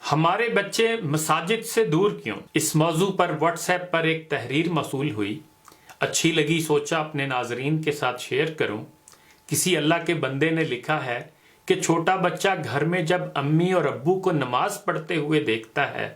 ہمارے بچے مساجد سے دور کیوں؟ اس موضوع پر واٹس ایپ پر ایک تحریر موصول ہوئی۔ اچھی لگی، سوچا اپنے ناظرین کے ساتھ شیئر کروں۔ کسی اللہ کے بندے نے لکھا ہے کہ چھوٹا بچہ گھر میں جب امی اور ابو کو نماز پڑھتے ہوئے دیکھتا ہے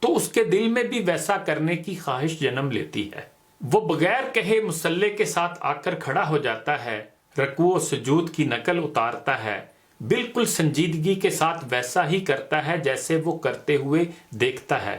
تو اس کے دل میں بھی ویسا کرنے کی خواہش جنم لیتی ہے۔ وہ بغیر کہے مصلی کے ساتھ آ کر کھڑا ہو جاتا ہے، رکوع و سجود کی نقل اتارتا ہے، بالکل سنجیدگی کے ساتھ ویسا ہی کرتا ہے جیسے وہ کرتے ہوئے دیکھتا ہے۔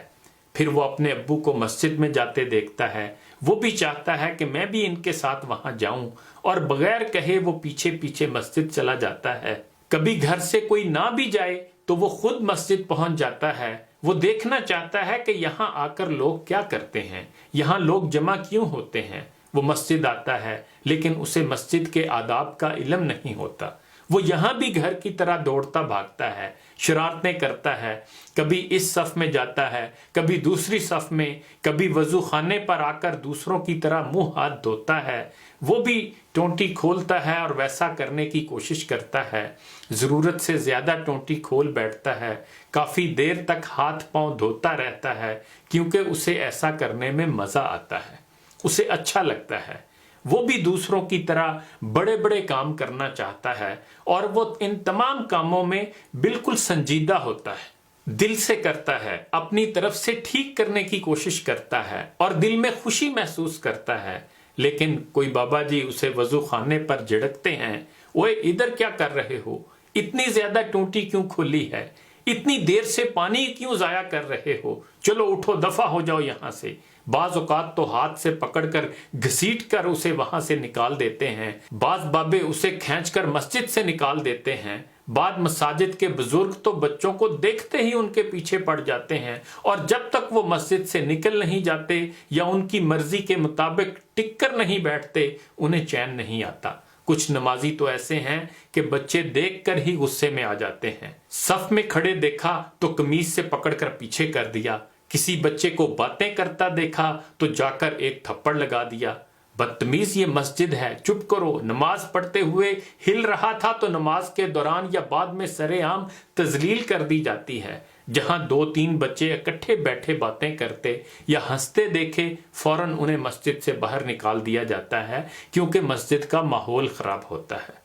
پھر وہ اپنے ابو کو مسجد میں جاتے دیکھتا ہے، وہ بھی چاہتا ہے کہ میں بھی ان کے ساتھ وہاں جاؤں، اور بغیر کہے وہ پیچھے پیچھے مسجد چلا جاتا ہے۔ کبھی گھر سے کوئی نہ بھی جائے تو وہ خود مسجد پہنچ جاتا ہے۔ وہ دیکھنا چاہتا ہے کہ یہاں آ کر لوگ کیا کرتے ہیں، یہاں لوگ جمع کیوں ہوتے ہیں۔ وہ مسجد آتا ہے لیکن اسے مسجد کے آداب کا علم نہیں ہوتا۔ وہ یہاں بھی گھر کی طرح دوڑتا بھاگتا ہے، شرارتیں کرتا ہے، کبھی اس صف میں جاتا ہے، کبھی دوسری صف میں، کبھی وضو خانے پر آ کر دوسروں کی طرح منہ ہاتھ دھوتا ہے۔ وہ بھی ٹونٹی کھولتا ہے اور ویسا کرنے کی کوشش کرتا ہے، ضرورت سے زیادہ ٹونٹی کھول بیٹھتا ہے، کافی دیر تک ہاتھ پاؤں دھوتا رہتا ہے کیونکہ اسے ایسا کرنے میں مزہ آتا ہے، اسے اچھا لگتا ہے۔ وہ بھی دوسروں کی طرح بڑے بڑے کام کرنا چاہتا ہے اور وہ ان تمام کاموں میں بالکل سنجیدہ ہوتا ہے، دل سے کرتا ہے، اپنی طرف سے ٹھیک کرنے کی کوشش کرتا ہے اور دل میں خوشی محسوس کرتا ہے۔ لیکن کوئی بابا جی اسے وضو خانے پر جھڑکتے ہیں، اوے ادھر کیا کر رہے ہو، اتنی زیادہ ٹونٹی کیوں کھلی ہے، اتنی دیر سے پانی کیوں ضائع کر رہے ہو، چلو اٹھو دفع ہو جاؤ یہاں سے۔ بعض اوقات تو ہاتھ سے پکڑ کر گھسیٹ کر اسے وہاں سے نکال دیتے ہیں، بعض بابے اسے کھینچ کر مسجد سے نکال دیتے ہیں، بعد مساجد کے بزرگ تو بچوں کو دیکھتے ہی ان کے پیچھے پڑ جاتے ہیں، اور جب تک وہ مسجد سے نکل نہیں جاتے یا ان کی مرضی کے مطابق ٹک کر نہیں بیٹھتے انہیں چین نہیں آتا۔ کچھ نمازی تو ایسے ہیں کہ بچے دیکھ کر ہی غصے میں آ جاتے ہیں، صف میں کھڑے دیکھا تو قمیض سے پکڑ کر پیچھے کر دیا، کسی بچے کو باتیں کرتا دیکھا تو جا کر ایک تھپڑ لگا دیا۔ بدتمیز، یہ مسجد ہے، چپ کرو۔ نماز پڑھتے ہوئے ہل رہا تھا تو نماز کے دوران یا بعد میں سرے عام تذلیل کر دی جاتی ہے۔ جہاں 2-3 بچے اکٹھے بیٹھے باتیں کرتے یا ہنستے دیکھے فوراً انہیں مسجد سے باہر نکال دیا جاتا ہے کیونکہ مسجد کا ماحول خراب ہوتا ہے۔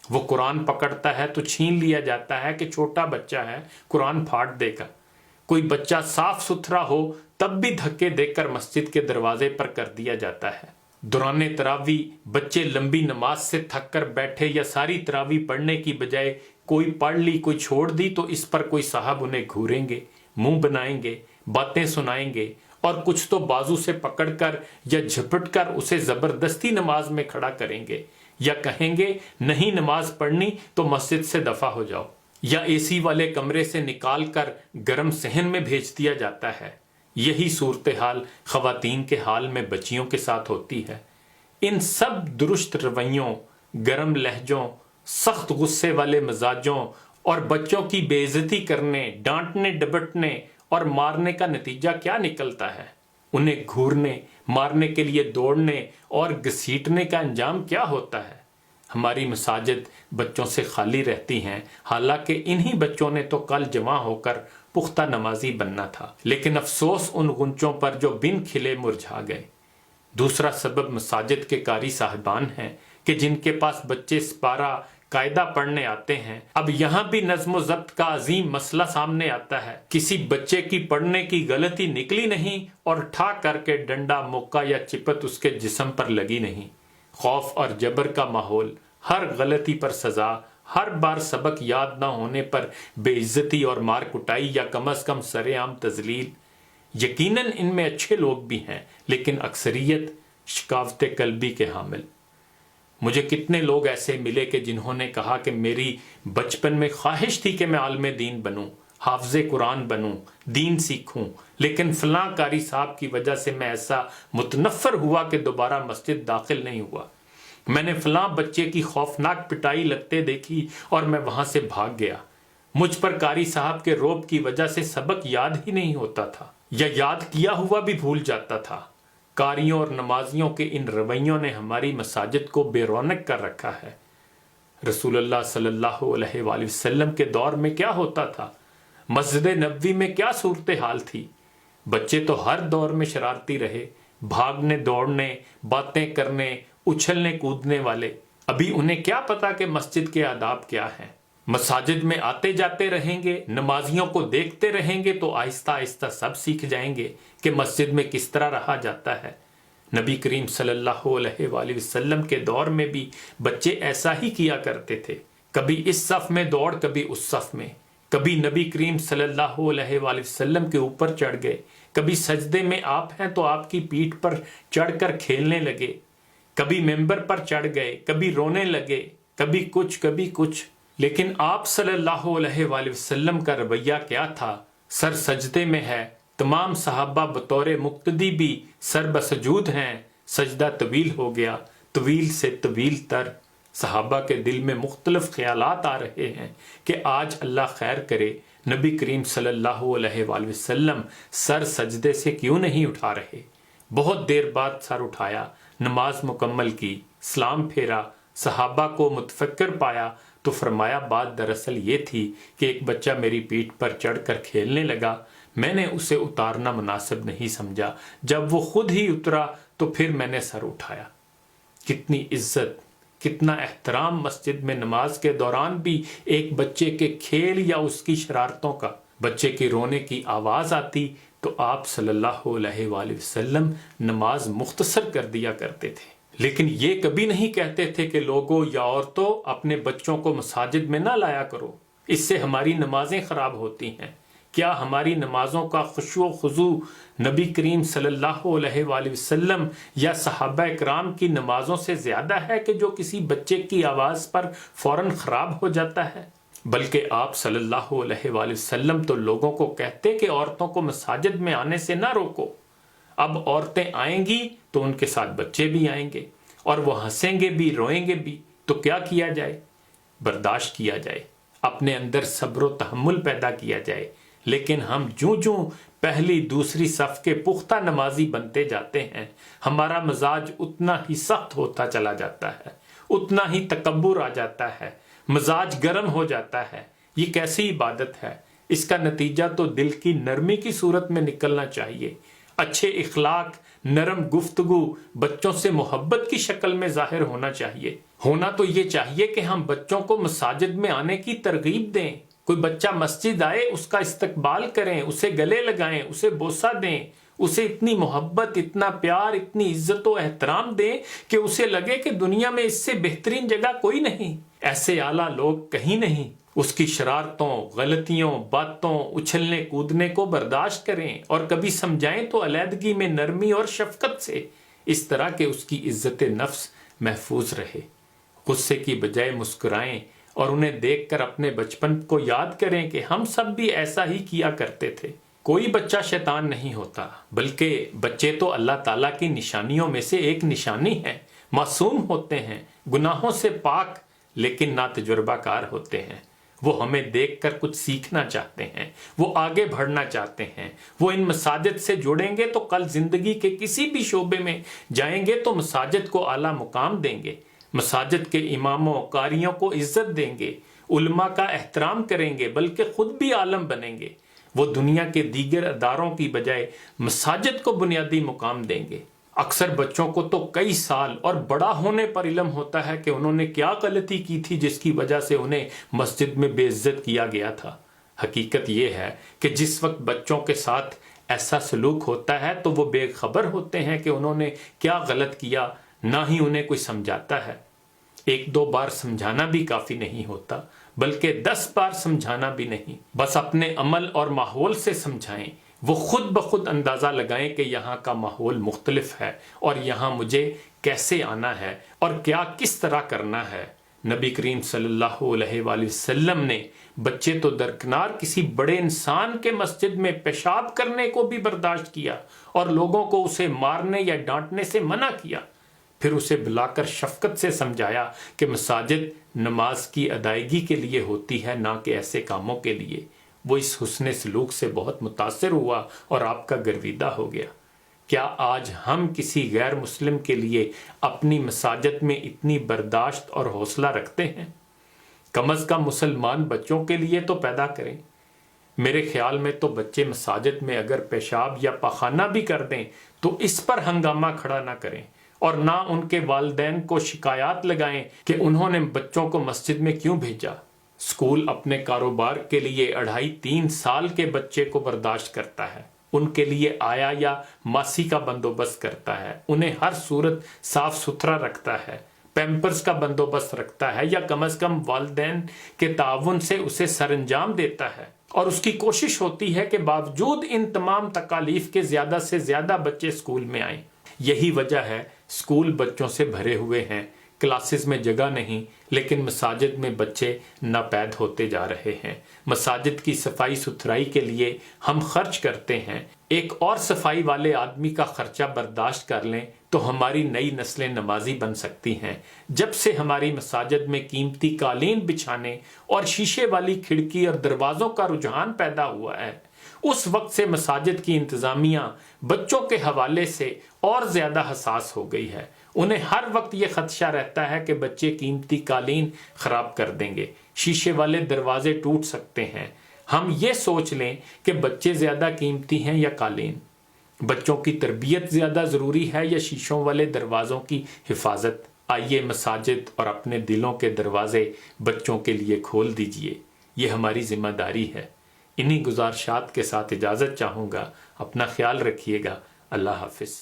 وہ قرآن پکڑتا ہے تو چھین لیا جاتا ہے کہ چھوٹا بچہ ہے، قرآن پھاڑ دے گا۔ کوئی بچہ صاف ستھرا ہو تب بھی دھکے دے کر مسجد کے دروازے پر کر دیا جاتا ہے۔ دوران تراویح بچے لمبی نماز سے تھک کر بیٹھے یا ساری تراویح پڑھنے کی بجائے کوئی پڑھ لی کوئی چھوڑ دی تو اس پر کوئی صاحب انہیں گھوریں گے، منہ بنائیں گے، باتیں سنائیں گے، اور کچھ تو بازو سے پکڑ کر یا جھپٹ کر اسے زبردستی نماز میں کھڑا کریں گے، یا کہیں گے نہیں نماز پڑھنی تو مسجد سے دفع ہو جاؤ، یا اے سی والے کمرے سے نکال کر گرم صحن میں بھیج دیا جاتا ہے۔ یہی صورتحال خواتین کے حال میں بچیوں کے ساتھ ہوتی ہے۔ ان سب درست رویوں، گرم لہجوں، سخت غصے والے مزاجوں اور بچوں کی بے عزتی کرنے، ڈانٹنے ڈبٹنے اور مارنے کا نتیجہ کیا نکلتا ہے؟ انہیں گھورنے، مارنے کے لیے دوڑنے اور گھسیٹنے کا انجام کیا ہوتا ہے؟ ہماری مساجد بچوں سے خالی رہتی ہیں، حالانکہ انہی بچوں نے تو کل جمع ہو کر پختہ نمازی بننا تھا، لیکن افسوس ان غنچوں پر جو بن کھلے مرجھا گئے۔ دوسرا سبب مساجد کے قاری صاحبان ہیں کہ جن کے پاس بچے سپارہ قاعدہ پڑھنے آتے ہیں۔ اب یہاں بھی نظم و ضبط کا عظیم مسئلہ سامنے آتا ہے۔ کسی بچے کی پڑھنے کی غلطی نکلی نہیں اور ٹھا کر کے ڈنڈا، مکہ یا چپت اس کے جسم پر لگی نہیں۔ خوف اور جبر کا ماحول، ہر غلطی پر سزا، ہر بار سبق یاد نہ ہونے پر بے عزتی اور مار کٹائی یا کم از کم سرے عام تذلیل۔ یقیناً ان میں اچھے لوگ بھی ہیں لیکن اکثریت شکاوت قلبی کے حامل۔ مجھے کتنے لوگ ایسے ملے کہ جنہوں نے کہا کہ میری بچپن میں خواہش تھی کہ میں عالم دین بنوں، حافظ قرآن بنوں، دین سیکھوں، لیکن فلاں قاری صاحب کی وجہ سے میں ایسا متنفر ہوا کہ دوبارہ مسجد داخل نہیں ہوا۔ میں نے فلاں بچے کی خوفناک پٹائی لگتے دیکھی اور میں وہاں سے بھاگ گیا۔ مجھ پر قاری صاحب کے روب کی وجہ سے سبق یاد ہی نہیں ہوتا تھا یا یاد کیا ہوا بھی بھول جاتا تھا۔ قاریوں اور نمازیوں کے ان رویوں نے ہماری مساجد کو بے رونق کر رکھا ہے۔ رسول اللہ صلی اللہ علیہ وآلہ وسلم کے دور میں کیا ہوتا تھا؟ مسجد نبوی میں کیا صورتحال تھی؟ بچے تو ہر دور میں شرارتی رہے، بھاگنے دوڑنے، باتیں کرنے، اچھلنے کودنے والے۔ ابھی انہیں کیا پتا کہ مسجد کے آداب کیا ہیں؟ مساجد میں آتے جاتے رہیں گے، نمازیوں کو دیکھتے رہیں گے تو آہستہ آہستہ سب سیکھ جائیں گے کہ مسجد میں کس طرح رہا جاتا ہے۔ نبی کریم صلی اللہ علیہ وآلہ وسلم کے دور میں بھی بچے ایسا ہی کیا کرتے تھے، کبھی اس صف میں دوڑ، کبھی اس صف میں، کبھی نبی کریم صلی اللہ علیہ وآلہ وسلم کے اوپر چڑھ گئے، کبھی سجدے میں آپ ہیں تو آپ کی پیٹھ پر چڑھ کر کھیلنے لگے، کبھی ممبر پر چڑھ گئے، کبھی رونے لگے، کبھی کچھ۔ لیکن آپ صلی اللہ علیہ وآلہ وسلم کا رویہ کیا تھا؟ سر سجدے میں ہے، تمام صحابہ بطور مقتدی بھی سر بسجود ہیں، سجدہ طویل ہو گیا، طویل سے طویل تر۔ صحابہ کے دل میں مختلف خیالات آ رہے ہیں کہ آج اللہ خیر کرے نبی کریم صلی اللہ علیہ وآلہ وسلم سر سجدے سے کیوں نہیں اٹھا رہے؟ بہت دیر بعد سر اٹھایا، نماز مکمل کی، سلام پھیرا، صحابہ کو متفکر پایا تو فرمایا بات دراصل یہ تھی کہ ایک بچہ میری پیٹھ پر چڑھ کر کھیلنے لگا، میں نے اسے اتارنا مناسب نہیں سمجھا، جب وہ خود ہی اترا تو پھر میں نے سر اٹھایا۔ کتنی عزت، کتنا احترام مسجد میں نماز کے دوران بھی ایک بچے کے کھیل یا اس کی شرارتوں کا۔ بچے کے رونے کی آواز آتی تو آپ صلی اللہ علیہ وآلہ وسلم نماز مختصر کر دیا کرتے تھے، لیکن یہ کبھی نہیں کہتے تھے کہ لوگوں یا عورتوں اپنے بچوں کو مساجد میں نہ لایا کرو، اس سے ہماری نمازیں خراب ہوتی ہیں۔ کیا ہماری نمازوں کا خشوع و خضوع نبی کریم صلی اللہ علیہ وآلہ وسلم یا صحابہ کرام کی نمازوں سے زیادہ ہے کہ جو کسی بچے کی آواز پر فوراً خراب ہو جاتا ہے؟ بلکہ آپ صلی اللہ علیہ وآلہ وسلم تو لوگوں کو کہتے کہ عورتوں کو مساجد میں آنے سے نہ روکو۔ اب عورتیں آئیں گی تو ان کے ساتھ بچے بھی آئیں گے اور وہ ہنسیں گے بھی، روئیں گے بھی، تو کیا کیا جائے؟ برداشت کیا جائے، اپنے اندر صبر و تحمل پیدا کیا جائے۔ لیکن ہم جوں پہلی دوسری صف کے پختہ نمازی بنتے جاتے ہیں، ہمارا مزاج اتنا ہی سخت ہوتا چلا جاتا ہے، اتنا ہی تکبر آ جاتا ہے، مزاج گرم ہو جاتا ہے۔ یہ کیسی عبادت ہے؟ اس کا نتیجہ تو دل کی نرمی کی صورت میں نکلنا چاہیے، اچھے اخلاق، نرم گفتگو، بچوں سے محبت کی شکل میں ظاہر ہونا چاہیے۔ ہونا تو یہ چاہیے کہ ہم بچوں کو مساجد میں آنے کی ترغیب دیں، کوئی بچہ مسجد آئے اس کا استقبال کریں، اسے گلے لگائیں، اسے بوسہ دیں، اسے اتنی محبت، اتنا پیار، اتنی عزت و احترام دیں کہ اسے لگے کہ دنیا میں اس سے بہترین جگہ کوئی نہیں، ایسے اعلیٰ لوگ کہیں نہیں۔ اس کی شرارتوں، غلطیوں، باتوں، اچھلنے کودنے کو برداشت کریں اور کبھی سمجھائیں تو علیحدگی میں نرمی اور شفقت سے، اس طرح کہ اس کی عزت نفس محفوظ رہے۔ غصے کی بجائے مسکرائیں اور انہیں دیکھ کر اپنے بچپن کو یاد کریں کہ ہم سب بھی ایسا ہی کیا کرتے تھے۔ کوئی بچہ شیطان نہیں ہوتا، بلکہ بچے تو اللہ تعالیٰ کی نشانیوں میں سے ایک نشانی ہے۔ معصوم ہوتے ہیں، گناہوں سے پاک، لیکن نا تجربہ کار ہوتے ہیں۔ وہ ہمیں دیکھ کر کچھ سیکھنا چاہتے ہیں، وہ آگے بڑھنا چاہتے ہیں۔ وہ ان مساجد سے جڑیں گے تو کل زندگی کے کسی بھی شعبے میں جائیں گے تو مساجد کو اعلیٰ مقام دیں گے، مساجد کے اماموں، قاریوں کو عزت دیں گے، علماء کا احترام کریں گے، بلکہ خود بھی عالم بنیں گے۔ وہ دنیا کے دیگر اداروں کی بجائے مساجد کو بنیادی مقام دیں گے۔ اکثر بچوں کو تو کئی سال اور بڑا ہونے پر علم ہوتا ہے کہ انہوں نے کیا غلطی کی تھی جس کی وجہ سے انہیں مسجد میں بے عزت کیا گیا تھا۔ حقیقت یہ ہے کہ جس وقت بچوں کے ساتھ ایسا سلوک ہوتا ہے تو وہ بے خبر ہوتے ہیں کہ انہوں نے کیا غلط کیا، نہ ہی انہیں کوئی سمجھاتا ہے۔ ایک دو بار سمجھانا بھی کافی نہیں ہوتا، بلکہ 10 بار سمجھانا بھی نہیں۔ بس اپنے عمل اور ماحول سے سمجھائیں، وہ خود بخود اندازہ لگائیں کہ یہاں کا ماحول مختلف ہے اور یہاں مجھے کیسے آنا ہے اور کیا کس طرح کرنا ہے۔ نبی کریم صلی اللہ علیہ وآلہ وسلم نے بچے تو درکنار کسی بڑے انسان کے مسجد میں پیشاب کرنے کو بھی برداشت کیا اور لوگوں کو اسے مارنے یا ڈانٹنے سے منع کیا، پھر اسے بلا کر شفقت سے سمجھایا کہ مساجد نماز کی ادائیگی کے لیے ہوتی ہے، نہ کہ ایسے کاموں کے لیے۔ وہ اس حسن سلوک سے بہت متاثر ہوا اور آپ کا گرویدہ ہو گیا۔ کیا آج ہم کسی غیر مسلم کے لیے اپنی مساجد میں اتنی برداشت اور حوصلہ رکھتے ہیں؟ کم از کم مسلمان بچوں کے لیے تو پیدا کریں۔ میرے خیال میں تو بچے مساجد میں اگر پیشاب یا پاخانہ بھی کر دیں تو اس پر ہنگامہ کھڑا نہ کریں اور نہ ان کے والدین کو شکایات لگائیں کہ انہوں نے بچوں کو مسجد میں کیوں بھیجا۔ اسکول اپنے کاروبار کے لیے 2.5-3 سال کے بچے کو برداشت کرتا ہے، ان کے لیے آیا یا ماسی کا بندوبست کرتا ہے، انہیں ہر صورت صاف ستھرا رکھتا ہے، پیمپرز کا بندوبست رکھتا ہے یا کم از کم والدین کے تعاون سے اسے سر انجام دیتا ہے، اور اس کی کوشش ہوتی ہے کہ باوجود ان تمام تکالیف کے زیادہ سے زیادہ بچے اسکول میں آئیں۔ یہی وجہ ہے اسکول بچوں سے بھرے ہوئے ہیں، کلاسز میں جگہ نہیں، لیکن مساجد میں بچے ناپید ہوتے جا رہے ہیں۔ مساجد کی صفائی ستھرائی کے لیے ہم خرچ کرتے ہیں، ایک اور صفائی والے آدمی کا خرچہ برداشت کر لیں تو ہماری نئی نسلیں نمازی بن سکتی ہیں۔ جب سے ہماری مساجد میں قیمتی قالین بچھانے اور شیشے والی کھڑکی اور دروازوں کا رجحان پیدا ہوا ہے، اس وقت سے مساجد کی انتظامیہ بچوں کے حوالے سے اور زیادہ حساس ہو گئی ہے۔ انہیں ہر وقت یہ خدشہ رہتا ہے کہ بچے قیمتی قالین خراب کر دیں گے، شیشے والے دروازے ٹوٹ سکتے ہیں۔ ہم یہ سوچ لیں کہ بچے زیادہ قیمتی ہیں یا قالین، بچوں کی تربیت زیادہ ضروری ہے یا شیشوں والے دروازوں کی حفاظت۔ آئیے مساجد اور اپنے دلوں کے دروازے بچوں کے لیے کھول دیجئے، یہ ہماری ذمہ داری ہے۔ انہی گزارشات کے ساتھ اجازت چاہوں گا، اپنا خیال رکھیے گا، اللہ حافظ۔